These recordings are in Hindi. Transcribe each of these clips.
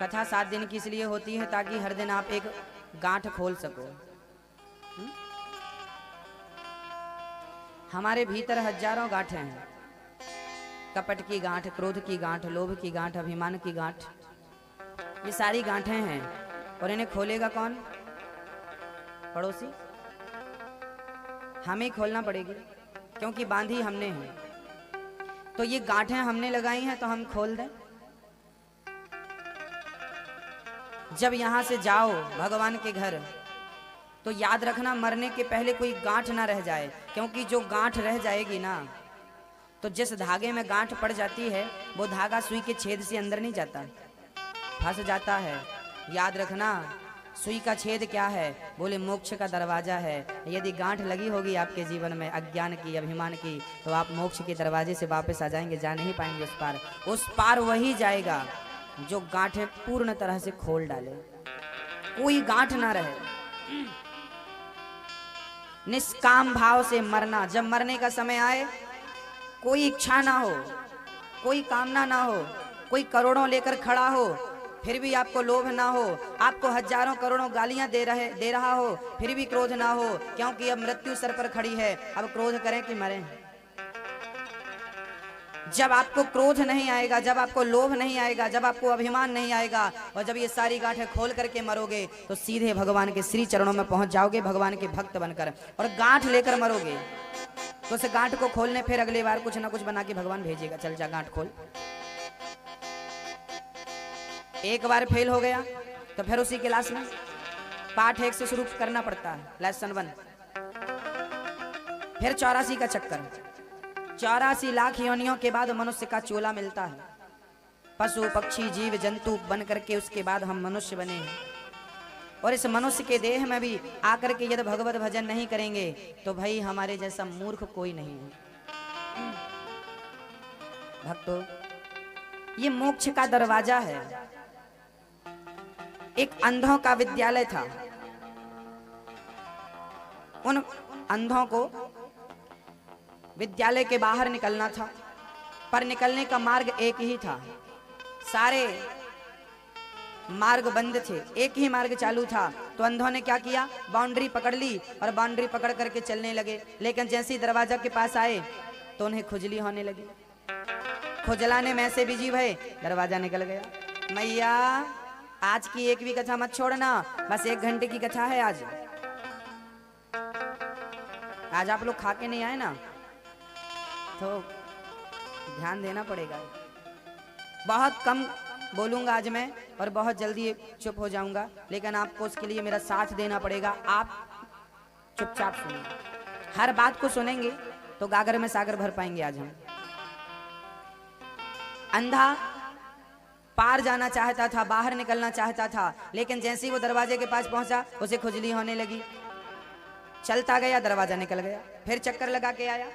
कथा 7 दिन की इसलिए होती है ताकि हर दिन आप एक गांठ खोल सको। हमारे भीतर हजारों गांठें हैं, कपट की गांठ, क्रोध की गांठ, लोभ की गांठ, अभिमान की गांठ, ये सारी गांठें हैं। और इन्हें खोलेगा कौन? पड़ोसी। हमें खोलना पड़ेगी क्योंकि बांधी हमने है। तो ये गांठें हमने लगाई हैं तो हम खोल दें। जब यहां से जाओ भगवान के घर तो याद रखना मरने के पहले कोई गांठ ना रह जाए, क्योंकि जो गांठ रह जाएगी ना तो जिस धागे में गांठ पड़ जाती है वो धागा सुई के छेद से अंदर नहीं जाता, फंस जाता है। याद रखना सुई का छेद क्या है? बोले मोक्ष का दरवाजा है। यदि गांठ लगी होगी आपके जीवन में अज्ञान की, अभिमान की, तो आप मोक्ष के दरवाजे से वापस आ जाएंगे, जा नहीं पाएंगे उस पार। उस पार वही जाएगा जो गांठें पूर्ण तरह से खोल डाले, कोई गांठ ना रहे। निष्काम भाव से मरना। जब मरने का समय आए कोई इच्छा ना हो, कोई कामना ना हो, कोई करोड़ों लेकर खड़ा हो फिर भी आपको लोभ ना हो, आपको हजारों करोड़ों गालियां दे रहा हो फिर भी क्रोध ना हो, क्योंकि अब मृत्यु सर पर खड़ी है। अब क्रोध करें कि मरें? जब आपको क्रोध नहीं आएगा, जब आपको लोभ नहीं आएगा, जब आपको अभिमान नहीं आएगा और जब ये सारी गांठें खोल करके मरोगे तो सीधे भगवान के श्री चरणों में पहुंच जाओगे, भगवान के भक्त बनकर। और गांठ लेकर मरोगे तो उस गांठ को खोलने फिर अगली बार कुछ ना कुछ बना के भगवान भेजेगा, चल जा गांठ खोल। एक बार फेल हो गया तो फिर उसी क्लास में पाठ 1 से शुरू करना पड़ता है, लेसन 1। फिर 84 का चक्कर। 84 लाख योनियों के बाद मनुष्य का चोला मिलता है। पशु पक्षी जीव जंतु बन करके उसके बाद हम मनुष्य बने हैं। और इस मनुष्य के देह में भी आकर के यदि भगवत भजन नहीं करेंगे तो भाई हमारे जैसा मूर्ख कोई नहीं है। भक्तों, ये मोक्ष का दरवाजा है। एक अंधों का विद्यालय था। उन अंधों को विद्यालय के बाहर निकलना था, पर निकलने का मार्ग एक ही था। सारे मार्ग बंद थे, एक ही मार्ग चालू था। तो अंधों ने क्या किया? बाउंड्री पकड़ ली और बाउंड्री पकड़ करके चलने लगे। लेकिन जैसे ही दरवाजा के पास आए तो उन्हें खुजली होने लगी। खुजलाने में से बिजी भय, दरवाजा निकल गया। मैया आज की एक भी कथा मत छोड़ना, बस 1 घंटे की कथा है आज। आज आप लोग खा के नहीं आए ना, तो ध्यान देना पड़ेगा। बहुत कम बोलूंगा आज मैं और बहुत जल्दी चुप हो जाऊंगा, लेकिन आपको उसके लिए मेरा साथ देना पड़ेगा। आप चुपचाप सुनिए, हर बात को सुनेंगे तो गागर में सागर भर पाएंगे आज हम। अंधा पार जाना चाहता था, बाहर निकलना चाहता था, लेकिन जैसे ही वो दरवाजे के पास पहुंचा उसे खुजली होने लगी। चलता गया, दरवाजा निकल गया। फिर चक्कर लगा के आया,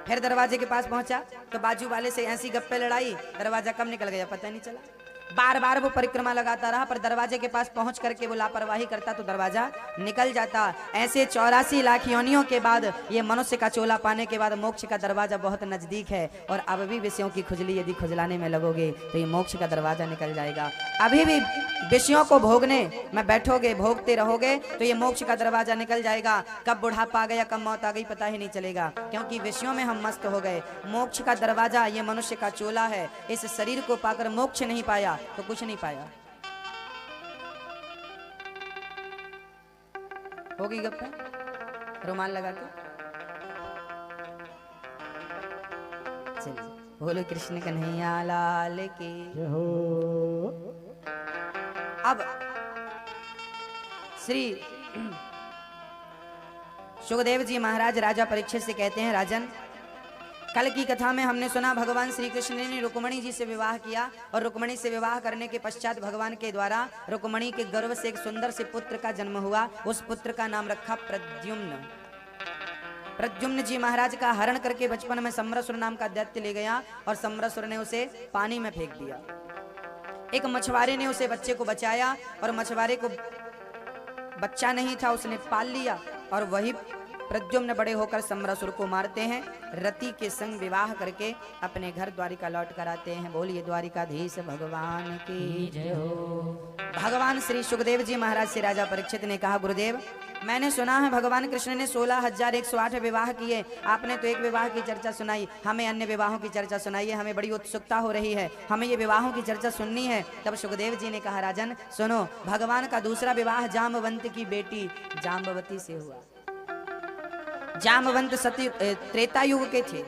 फिर दरवाजे के पास पहुंचा तो बाजू वाले से ऐसी गप्पे लड़ाई, दरवाजा कब निकल गया पता नहीं चला। बार बार वो परिक्रमा लगाता रहा, पर दरवाजे के पास पहुंच करके वो लापरवाही करता तो दरवाजा निकल जाता। ऐसे 84 लाख योनियों के बाद ये मनुष्य का चोला पाने के बाद मोक्ष का दरवाजा बहुत नजदीक है। और अब भी विषयों की खुजली यदि खुजलाने में लगोगे तो ये मोक्ष का दरवाजा निकल जाएगा। अभी भी विषयों को भोगने में बैठोगे, भोगते रहोगे तो ये मोक्ष का दरवाजा निकल जाएगा। कब बुढ़ापा आ गया, कब मौत आ गई पता ही नहीं चलेगा, क्योंकि विषयों में हम मस्त हो गए। मोक्ष का दरवाजा ये मनुष्य का चोला है। इस शरीर को पाकर मोक्ष नहीं पाया तो कुछ नहीं पाया। होगी गप्पा, रुमाल लगा के चलिए। बोलो कृष्ण कन्हैया लाल की जय हो। अब श्री सुखदेव जी महाराज राजा परीक्षित से कहते हैं, राजन कल की कथा में हमने सुना भगवान श्री कृष्ण ने रुक्मणी जी से विवाह किया और रुक्मणी से विवाह करने के पश्चात भगवान के द्वारा रुक्मणी के गर्भ से एक सुंदर से पुत्र का जन्म हुआ। उस पुत्र का नाम रखा प्रद्युम्न। प्रद्युम्न जी महाराज का हरण करके बचपन में सम्रासुर नाम का दैत्य ले गया और सम्रासुर ने उसे पानी में फेंक दिया। एक मछुआरे ने उसे बच्चे को बचाया और मछुआरे को बच्चा नहीं था, उसने पाल लिया और वही प्रद्युम्न बड़े होकर सम्रासुर को मारते हैं, रति के संग विवाह करके अपने घर द्वारिका लौट कर आते हैं। बोलिए द्वारिकाधीश भगवान की जय हो। भगवान श्री सुखदेव जी महाराज से राजा परीक्षित ने कहा, गुरुदेव मैंने सुना है भगवान कृष्ण ने 16,108 विवाह किए, आपने तो एक विवाह की चर्चा सुनाई, हमें अन्य विवाहों की चर्चा सुनाइए, हमें बड़ी उत्सुकता हो रही है, हमें ये विवाहों की चर्चा सुननी है। तब सुखदेव जी ने कहा, राजन सुनो, भगवान का दूसरा विवाह जामवंत की बेटी जाम्बवती से हुआ। जामवंत सती त्रेता युग के थे।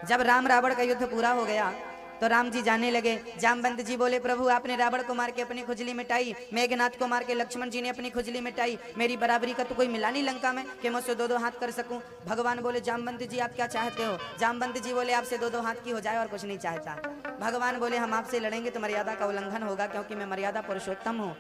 जब राम रावण का युद्ध पूरा हो गया तो राम जी जाने लगे। जामवंत जी बोले, प्रभु आपने रावण को मार के अपनी खुजली मिटाई, मेघनाथ को मार के लक्ष्मण जी ने अपनी खुजली मिटाई, मेरी बराबरी का तो कोई मिला नहीं लंका में कि मैं उससे दो हाथ कर सकूं। भगवान बोले, जामवंत जी आप क्या चाहते हो? जामवंत जी बोले, आपसे दो हाथ की हो जाए और कुछ नहीं चाहता। भगवान बोले, हम आपसे लड़ेंगे तो मर्यादा का उल्लंघन होगा, क्योंकि मैं मर्यादा पुरुषोत्तम हूँ,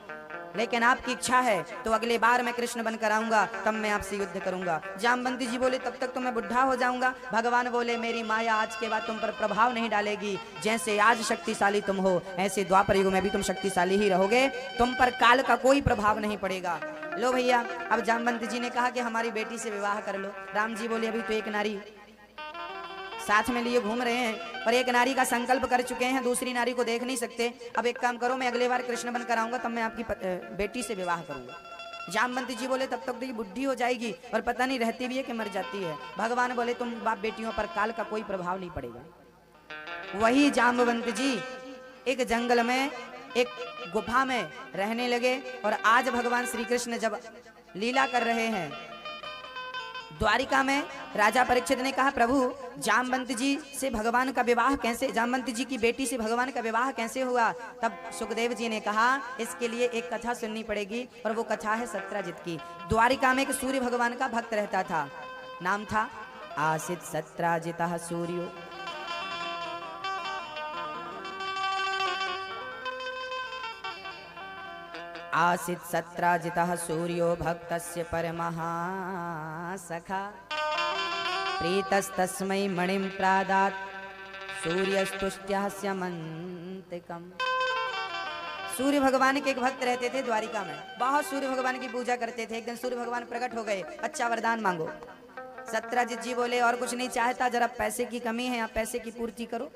लेकिन आपकी इच्छा है तो अगले बार मैं कृष्ण बनकर आऊंगा, तब मैं आपसे युद्ध करूंगा। जामवंत जी बोले, तब तक तो मैं बुढ़ा हो जाऊंगा। भगवान बोले, मेरी माया आज के बाद तुम पर प्रभाव नहीं डालेगी, जैसे आज शक्तिशाली तुम हो ऐसे द्वापर युग में भी तुम शक्तिशाली ही रहोगे, तुम पर काल का कोई प्रभाव नहीं पड़ेगा। लो भैया, अब जामवंत जी ने कहा कि हमारी बेटी से विवाह कर लो। राम जी बोले, अभी तो एक नारी साथ में लिए घूम रहे हैं और एक नारी का संकल्प कर चुके हैं, दूसरी नारी को देख नहीं सकते। अब एक काम करो, मैं अगले बार कृष्ण बनकर आऊंगा, तब मैं आपकी बेटी से विवाह करूंगा। जामवंत जी बोले, तब तक तो ये बुढ़ी हो जाएगी और पता नहीं रहती भी है कि मर जाती है। भगवान बोले, तुम बाप बेटियों पर काल का कोई प्रभाव नहीं पड़ेगा। वही जामवंत जी एक जंगल में एक गुफा में रहने लगे और आज भगवान श्री कृष्ण जब लीला कर रहे हैं द्वारिका में, राजा परीक्षित ने कहा, प्रभु जामवंत जी से भगवान का विवाह कैसे, जामवंत जी की बेटी से भगवान का विवाह कैसे हुआ? तब सुखदेव जी ने कहा, इसके लिए एक कथा सुननी पड़ेगी और वो कथा है सत्राजित की। द्वारिका में एक सूर्य भगवान का भक्त रहता था, नाम था आसित सत्राजितः सूर्यो। आसित सत्राजितः सूर्यो भक्तस्य परमः सखा, प्रीतस्तस्मै मणिं प्रादात् सूर्यस्तुष्ट्यस्य मंतिकम्। सूर्य भगवान के एक भक्त रहते थे द्वारिका में, बहुत सूर्य भगवान की पूजा करते थे। एक दिन सूर्य भगवान प्रकट हो गए, अच्छा वरदान मांगो। सत्राजित जी बोले, और कुछ नहीं चाहता, जरा पैसे की कमी है, आप पैसे की पूर्ति करो।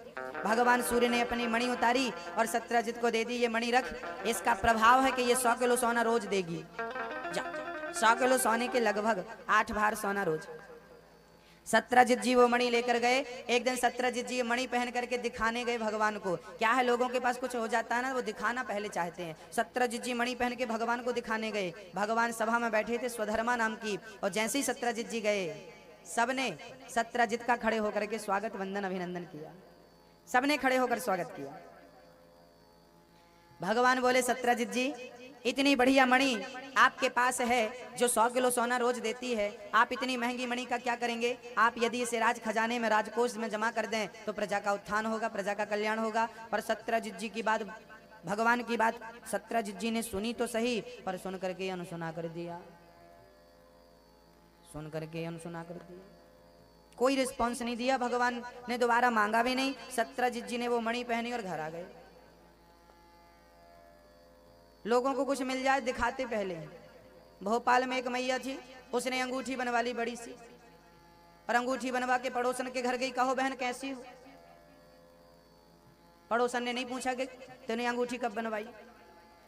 भगवान सूर्य ने अपनी मणि उतारी और सत्राजित को दे दी, ये मणि रख, इसका प्रभाव है कि ये 100 किलो सोना रोज देगी। 100 किलो सोने के लगभग 8 भार सोना रोज। सत्राजित जी वो मणि लेकर गए। एक दिन सत्राजित जी मणि पहन करके दिखाने गए भगवान को। क्या है, लोगों के पास कुछ हो जाता है ना, वो दिखाना पहले चाहते हैं। सत्राजित जी मणि पहन के भगवान को दिखाने गए। भगवान सभा में बैठे थे स्वधर्मा नाम की, और जैसे ही सत्राजित जी गए, सबने सत्राजित का खड़े होकर के स्वागत वंदन अभिनंदन किया, सबने खड़े होकर स्वागत किया। भगवान बोले, सत्राजित जी इतनी बढ़िया मणि आपके पास है जो 100 किलो सोना रोज देती है, आप इतनी महंगी मणि का क्या करेंगे? आप यदि इसे राज खजाने में, राजकोष में जमा कर दें तो प्रजा का उत्थान होगा, प्रजा का कल्याण होगा। पर सत्राजित जी की बात, भगवान की बात सत्राजित जी ने सुनी तो सही, पर सुन करके अनसुना कर दिया, सुन करके अनसुना कर दिया, कोई रिस्पॉन्स नहीं दिया। भगवान ने दोबारा मांगा भी नहीं। सत्राजित जी ने वो मणि पहनी और घर आ गए। लोगों को कुछ मिल जाए दिखाते पहले। भोपाल में एक मैया थी, उसने अंगूठी बनवा ली बड़ी सी, और अंगूठी बनवा के पड़ोसन के घर गई, कहो बहन कैसी हो? पड़ोसन ने नहीं पूछा कि तूने अंगूठी कब बनवाई,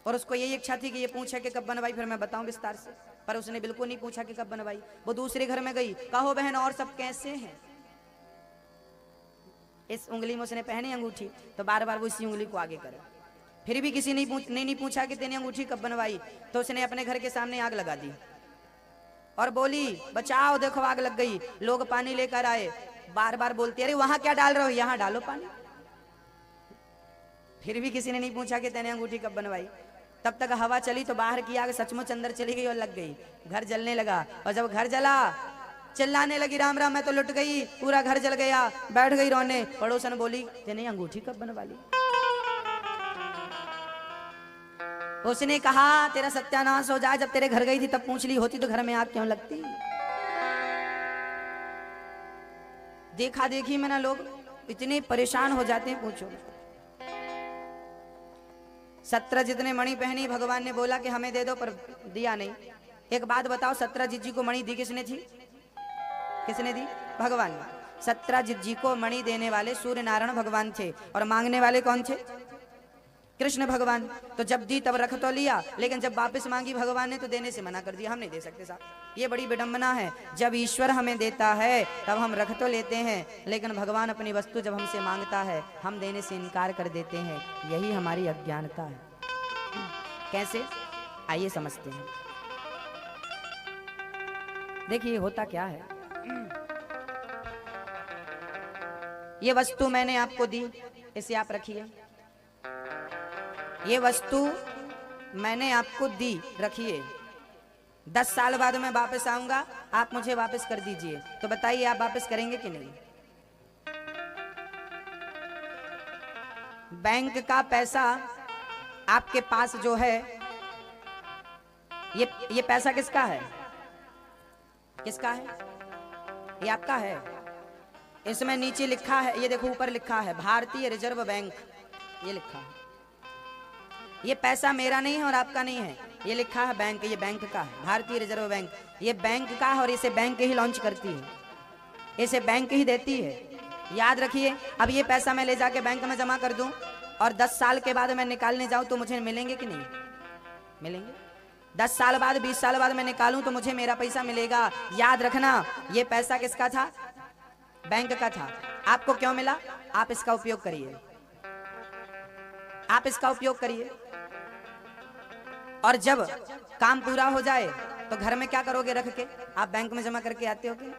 और उसको यही इच्छा थी कि ये पूछे कि कब बनवाई, फिर मैं बताऊं विस्तार से, पर उसने बिल्कुल नहीं पूछा कि कब बनवाई। वो दूसरे घर में गई, कहो बहन और सब कैसे हैं? इस उंगली में उसने पहनी अंगूठी, तो बार बार वो इसी उंगली को आगे करे। फिर भी किसी ने नहीं पूछा कि तेने अंगूठी कब बनवाई, तो उसने अपने घर के सामने आग लगा दी और बोली, बचाओ देखो आग लग गई। लोग पानी लेकर आए, बार बार बोलती, अरे वहां क्या डाल रहे हो, यहाँ डालो पानी। फिर भी किसी ने नहीं पूछा कि तेने अंगूठी कब बनवाई। तब तक हवा चली तो बाहर की आग सचमुच अंदर चली गई और लग गई, घर जलने लगा। और जब घर जला, चिल्लाने लगी, राम राम मैं तो लुट गई, पूरा घर जल गया, बैठ गई रोने। पड़ोसन बोली, तेने अंगूठी कब बनवा ली? उसने कहा, तेरा सत्यानाश हो जाए, जब तेरे घर गई थी तब पूछ ली होती तो घर में आग क्यों लगती? देखा देखी में ना लोग इतने परेशान हो जाते हैं, पूछो। सत्राजित ने मणि पहनी, भगवान ने बोला कि हमें दे दो, पर दिया नहीं। एक बात बताओ, सत्राजित जी को मणि दी किसने थी? किसने दी? भगवान ने। सत्यजित जी को मणि देने वाले सूर्य नारायण भगवान थे और मांगने वाले कौन थे? कृष्ण भगवान। तो जब दी तब रख तो लिया, लेकिन जब वापस मांगी भगवान ने तो देने से मना कर दिया, हम नहीं दे सकते साहब। ये बड़ी विडंबना है। जब ईश्वर हमें देता है तब हम रख तो लेते हैं, लेकिन भगवान अपनी वस्तु जब हमसे मांगता है हम देने से इनकार कर देते हैं। यही हमारी अज्ञानता है। कैसे? आइए समझते हैं। देखिए होता क्या है, ये वस्तु मैंने आपको दी, इसे आप रखिए। ये वस्तु मैंने आपको दी, रखिए। 10 साल बाद मैं वापस आऊंगा, आप मुझे वापस कर दीजिए, तो बताइए आप वापस करेंगे कि नहीं? बैंक का पैसा आपके पास जो है, ये पैसा किसका है? किसका है? ये आपका है। इसमें नीचे लिखा है, ये देखो ऊपर लिखा है भारतीय रिजर्व बैंक, ये लिखा है। ये पैसा मेरा नहीं है और आपका नहीं है, ये लिखा है बैंक, ये बैंक का है, भारतीय रिजर्व बैंक। ये बैंक का है और इसे बैंक ही लॉन्च करती है, इसे बैंक ही देती है। याद रखिए। अब ये पैसा मैं ले जाके बैंक में जमा कर दूं और 10 साल के बाद मैं निकालने जाऊं तो मुझे मिलेंगे कि नहीं मिलेंगे? 10 साल बाद 20 साल बाद मैं निकालूं तो मुझे मेरा पैसा मिलेगा। याद रखना, ये पैसा किसका था? बैंक का था। आपको क्यों मिला? आप इसका उपयोग करिए, आप इसका उपयोग करिए। और जब काम पूरा हो जाए तो घर में क्या करोगे रख के? आप बैंक में जमा करके आते हो कि?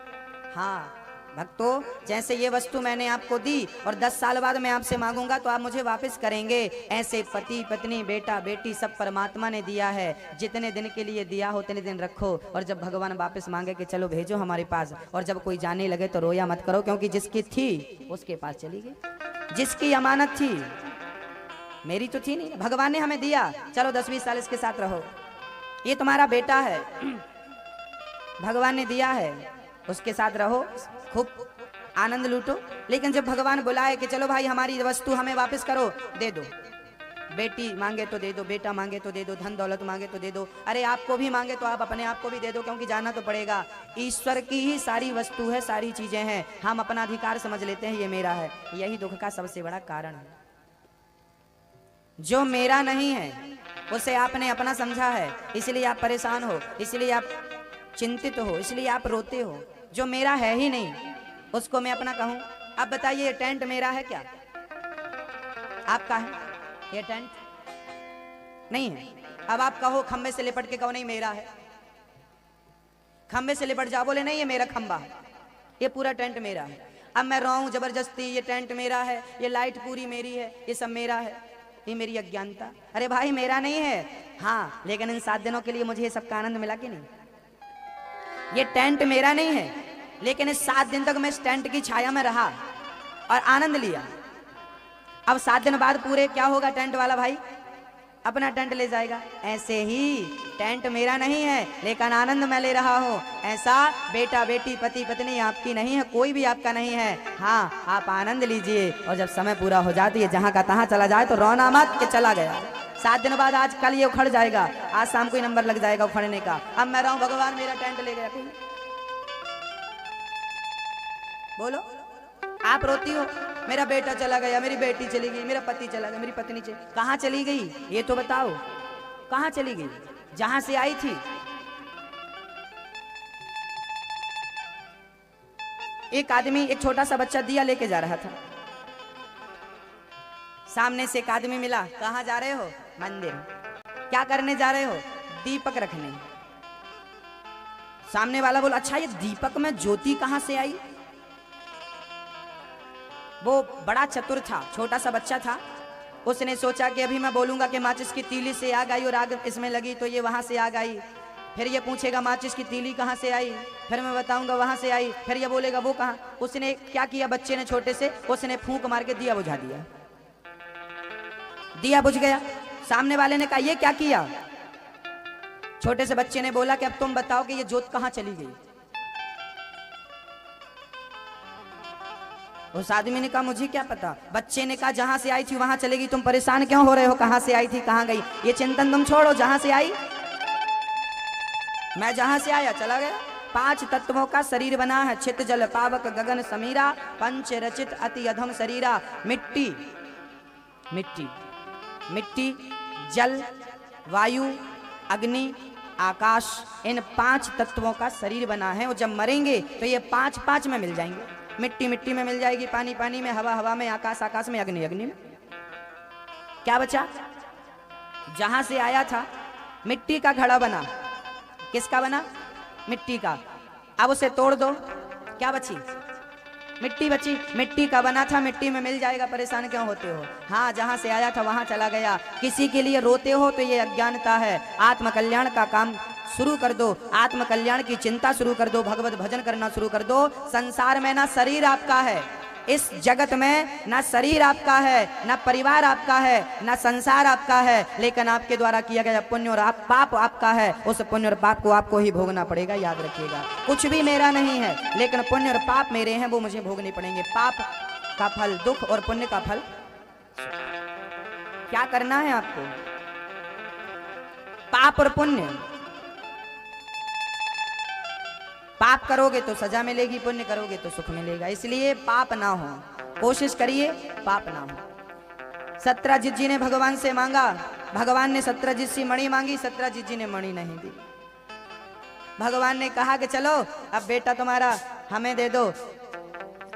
हाँ भक्तों, जैसे ये वस्तु मैंने आपको दी और 10 साल बाद मैं आपसे मांगूंगा तो आप मुझे वापस करेंगे। ऐसे पति पत्नी बेटा बेटी सब परमात्मा ने दिया है। जितने दिन के लिए दिया हो उतने दिन रखो, और जब भगवान वापस मांगे कि चलो भेजो हमारे पास, और जब कोई जाने लगे तो रोया मत करो, क्योंकि जिसकी थी उसके पास चली गई। जिसकी अमानत थी, मेरी तो थी नहीं, भगवान ने हमें दिया, चलो 10-20 साल इसके साथ रहो, ये तुम्हारा बेटा है, भगवान ने दिया है, उसके साथ रहो, खूब आनंद लूटो। लेकिन जब भगवान बुलाए कि चलो भाई हमारी वस्तु हमें वापस करो, दे दो। बेटी मांगे तो दे दो, बेटा मांगे तो दे दो, धन दौलत मांगे तो दे दो, अरे आपको भी मांगे तो आप अपने आप को भी दे दो, क्योंकि जाना तो पड़ेगा। ईश्वर की ही सारी वस्तु है, सारी चीजें हैं, हम अपना अधिकार समझ लेते हैं ये मेरा है। यही दुख का सबसे बड़ा कारण है। जो मेरा नहीं है उसे आपने अपना समझा है, इसलिए आप परेशान हो, इसलिए आप चिंतित हो, इसलिए आप रोते हो। जो मेरा है ही नहीं उसको मैं अपना कहूं? अब बताइए, ये टेंट मेरा है क्या? आपका है? ये टेंट नहीं है। अब आप कहो, खंबे से लिपट के कहो नहीं मेरा है, खंबे से लिपट जाओ, बोले नहीं ये मेरा खंबा है, ये पूरा टेंट मेरा है। अब मैं रोऊं जबरदस्ती, ये टेंट मेरा है, ये लाइट पूरी मेरी है, ये सब मेरा है, ये मेरी अज्ञानता। अरे भाई मेरा नहीं है, हाँ, लेकिन इन 7 दिनों के लिए मुझे ये सब का आनंद मिला कि नहीं? ये टेंट मेरा नहीं है, लेकिन इस 7 दिन तक मैं इस टेंट की छाया में रहा और आनंद लिया। अब 7 दिन बाद पूरे क्या होगा? टेंट वाला भाई अपना टेंट ले जाएगा। ऐसे ही टेंट मेरा नहीं है, लेकिन आनंद मैं ले रहा हूँ। ऐसा बेटा बेटी पति पत्नी आपकी नहीं है, कोई भी आपका नहीं है। हाँ, आप आनंद लीजिए, और जब समय पूरा हो जाती है जहाँ का तहाँ चला जाए तो रोना मत कि चला गया। 7 दिन बाद आज कल ये उखड़ जाएगा, आज शाम को ही नंबर लग जाएगा उखड़ने का। अब मैं रहूं भगवान मेरा टेंट ले गया, बोलो। आप रोती हो, मेरा बेटा चला गया, मेरी बेटी चली गई, मेरा पति चला गया, मेरी पत्नी चली, कहाँ चली गई? ये तो बताओ, कहाँ चली गई? जहां से आई थी। एक आदमी, एक छोटा सा बच्चा दिया लेके जा रहा था, सामने से एक आदमी मिला, कहाँ जा रहे हो? मंदिर। क्या करने जा रहे हो? दीपक रखने। सामने वाला बोला, अच्छा ये दीपक में ज्योति कहाँ से आई? वो बड़ा चतुर था, छोटा सा बच्चा था, उसने सोचा कि अभी मैं बोलूंगा कि माचिस की तीली से आग आई और आग इसमें लगी तो ये वहां से आग आई, फिर ये पूछेगा माचिस की तीली कहाँ से आई, फिर मैं बताऊंगा वहां से आई, फिर ये बोलेगा वो कहाँ। उसने क्या किया, बच्चे ने छोटे से, उसने फूंक मार के दिया बुझा दिया, दिया बुझ गया। सामने वाले ने कहा ये क्या किया? छोटे से बच्चे ने बोला कि अब तुम बताओ कि ये जोत कहाँ चली गई। उस आदमी ने कहा मुझे क्या पता। बच्चे ने कहा जहां से आई थी वहां चलेगी, तुम परेशान क्यों हो रहे हो? कहां से आई थी कहां गई, ये चिंतन तुम छोड़ो, जहां से आई, मैं जहां से आया चला गया, 5 तत्वों का शरीर बना है। चित जल पावक गगन समीरा, पंच रचित अति अधम शरीरा। मिट्टी मिट्टी मिट्टी, जल, वायु, अग्नि, आकाश, इन 5 तत्वों का शरीर बना है। और जब मरेंगे तो ये 5 में मिल जाएंगे। मिट्टी मिट्टी में मिल जाएगी, पानी पानी में, हवा हवा में, आकाश आकाश में, अग्नि अग्नि में। क्या बचा? जहां से आया था मिट्टी का घड़ा बना। किसका बना? मिट्टी का। अब उसे तोड़ दो, क्या बची? मिट्टी बची। मिट्टी का बना था, मिट्टी में मिल जाएगा, परेशान क्यों होते हो? हाँ, जहां से आया था वहां चला गया। किसी के लिए रोते हो तो ये अज्ञानता है। आत्म कल्याण का काम शुरू कर दो, आत्म कल्याण की चिंता शुरू कर दो, भगवत भजन करना शुरू कर दो। संसार में ना शरीर आपका है, इस जगत में ना शरीर आपका है, ना परिवार आपका है, ना संसार आपका है, लेकिन आपके द्वारा किया गया पुण्य और पाप आपका है। उस पुण्य और पाप को आपको ही भोगना पड़ेगा, याद रखिएगा। कुछ भी मेरा नहीं है, लेकिन पुण्य और पाप मेरे हैं, वो मुझे भोगने पड़ेंगे। पाप का फल दुख और पुण्य का फल क्या करना है आपको? पाप और पुण्य। पाप करोगे तो सजा मिलेगी, पुण्य करोगे तो सुख मिलेगा। इसलिए पाप ना हो, कोशिश करिए पाप ना हो। सत्यजित जी ने भगवान से मांगा, भगवान ने सत्यजित से मणि मांगी, सत्यजित जी ने मणि नहीं दी। भगवान ने कहा कि चलो अब बेटा तुम्हारा हमें दे दो,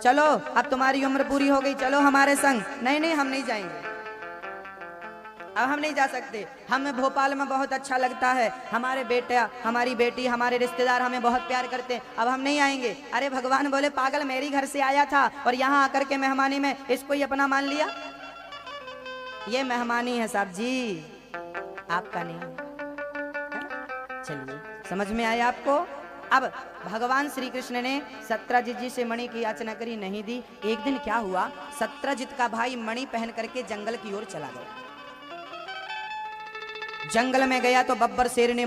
चलो अब तुम्हारी उम्र पूरी हो गई, चलो हमारे संग। नहीं नहीं, हम नहीं जाएंगे, अब हम नहीं जा सकते। हमें भोपाल में बहुत अच्छा लगता है, हमारे बेटा हमारी बेटी हमारे रिश्तेदार हमें बहुत प्यार करते हैं, अब हम नहीं आएंगे। अरे भगवान बोले पागल, मेरी घर से आया था और यहाँ आकर के मेहमानी में इसको ही अपना मान लिया। ये मेहमानी है साहब जी, आपका नहीं। चलिए, समझ में आया आपको? अब भगवान श्री कृष्ण ने सत्यजित जी से मणि की याचना करी, नहीं दी। एक दिन क्या हुआ, सत्यजित का भाई मणि पहन करके जंगल की ओर चला गया। जंगल में गया तो बब्बर शेर ने